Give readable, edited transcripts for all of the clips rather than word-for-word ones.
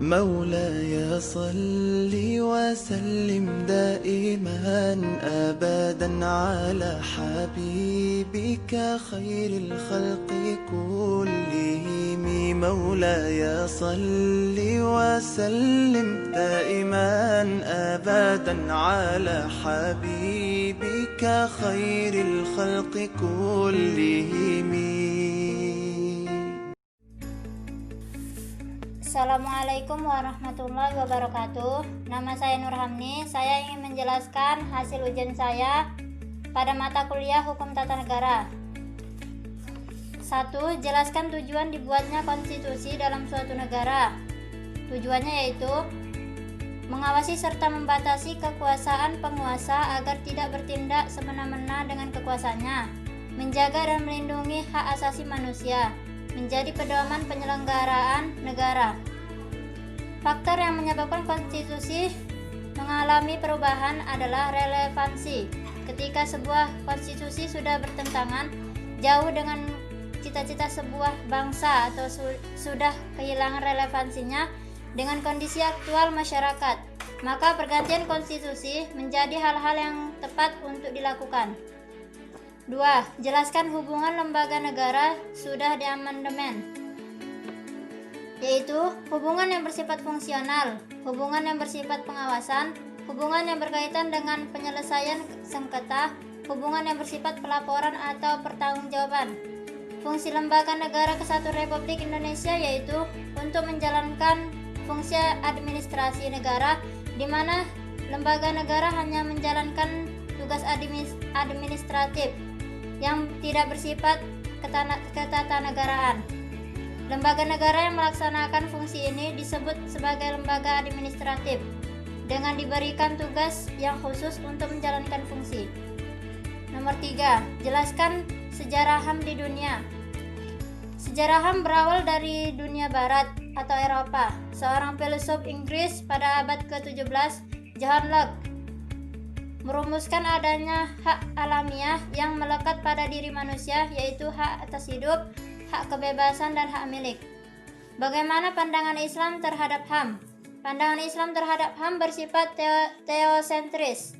مولاي صل وسلم دائما أبدا على حبيبك خير الخلق كلهم. مولاي صل وسلم دائما أبدا على حبيبك خير الخلق كلهم. Assalamualaikum warahmatullahi wabarakatuh. Nama saya Nur Hamni. Saya ingin menjelaskan hasil ujian saya pada mata kuliah Hukum Tata Negara. 1. Jelaskan tujuan dibuatnya konstitusi dalam suatu negara. Tujuannya yaitu mengawasi serta membatasi kekuasaan penguasa agar tidak bertindak semena-mena dengan kekuasaannya, menjaga dan melindungi hak asasi manusia, menjadi pedoman penyelenggaraan negara. Faktor yang menyebabkan konstitusi mengalami perubahan adalah relevansi. Ketika sebuah konstitusi sudah bertentangan jauh dengan cita-cita sebuah bangsa atau sudah kehilangan relevansinya dengan kondisi aktual masyarakat, maka pergantian konstitusi menjadi hal-hal yang tepat untuk dilakukan. 2. Jelaskan hubungan lembaga negara sudah diamandemen, yaitu hubungan yang bersifat fungsional, hubungan yang bersifat pengawasan, hubungan yang berkaitan dengan penyelesaian sengketa, hubungan yang bersifat pelaporan atau pertanggungjawaban. Fungsi Lembaga Negara Kesatuan Republik Indonesia yaitu untuk menjalankan fungsi administrasi negara, di mana lembaga negara hanya menjalankan tugas administratif yang tidak bersifat ketatanegaraan. Lembaga negara yang melaksanakan fungsi ini disebut sebagai lembaga administratif dengan diberikan tugas yang khusus untuk menjalankan fungsi. Nomor 3. Jelaskan sejarah HAM di dunia. Sejarah HAM berawal dari dunia barat atau Eropa. Seorang filsuf Inggris pada abad ke-17, John Locke, merumuskan adanya hak alamiah yang melekat pada diri manusia, yaitu hak atas hidup, hak kebebasan, dan hak milik. Bagaimana pandangan Islam terhadap HAM? Pandangan Islam terhadap HAM bersifat teosentris,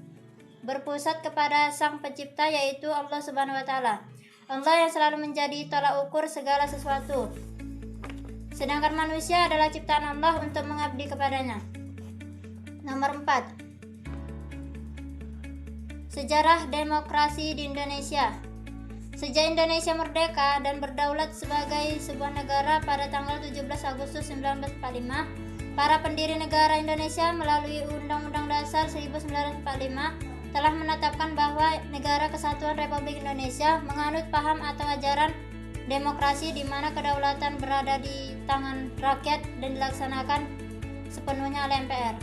berpusat kepada Sang Pencipta, yaitu Allah Subhanahu wa Ta'ala. Allah yang selalu menjadi tolak ukur segala sesuatu, sedangkan manusia adalah ciptaan Allah untuk mengabdi kepadanya. Nomor 4. Sejarah demokrasi di Indonesia. Sejak Indonesia merdeka dan berdaulat sebagai sebuah negara pada tanggal 17 Agustus 1945, para pendiri negara Indonesia melalui Undang-Undang Dasar 1945 telah menetapkan bahwa Negara Kesatuan Republik Indonesia menganut paham atau ajaran demokrasi, di mana kedaulatan berada di tangan rakyat dan dilaksanakan sepenuhnya oleh MPR.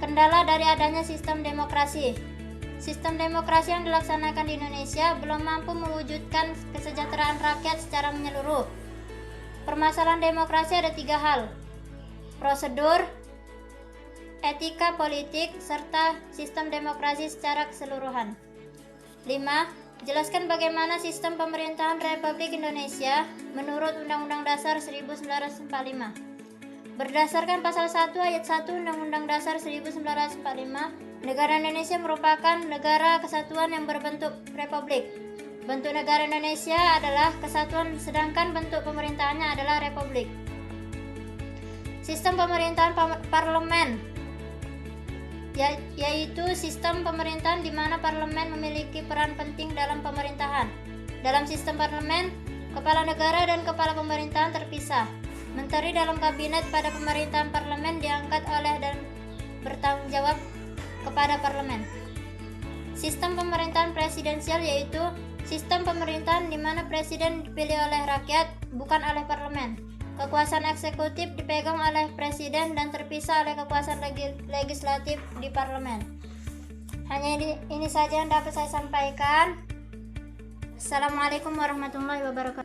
Kendala dari adanya sistem demokrasi. Sistem demokrasi yang dilaksanakan di Indonesia belum mampu mewujudkan kesejahteraan rakyat secara menyeluruh. Permasalahan demokrasi ada 3 hal: prosedur, etika politik, serta sistem demokrasi secara keseluruhan. 5. Jelaskan bagaimana sistem pemerintahan Republik Indonesia menurut Undang-Undang Dasar 1945. Berdasarkan pasal 1 ayat 1 Undang-Undang Dasar 1945, negara Indonesia merupakan negara kesatuan yang berbentuk republik. Bentuk negara Indonesia adalah kesatuan, sedangkan bentuk pemerintahannya adalah republik. Sistem pemerintahan parlemen, yaitu sistem pemerintahan di mana parlemen memiliki peran penting dalam pemerintahan. Dalam sistem parlemen, kepala negara dan kepala pemerintahan terpisah. Menteri dalam kabinet pada pemerintahan parlemen diangkat oleh dan bertanggung jawab kepada parlemen. Sistem pemerintahan presidensial yaitu sistem pemerintahan di mana presiden dipilih oleh rakyat, bukan oleh parlemen. Kekuasaan eksekutif dipegang oleh presiden dan terpisah oleh kekuasaan legislatif di parlemen. Hanya ini saja yang dapat saya sampaikan. Assalamualaikum warahmatullahi wabarakatuh.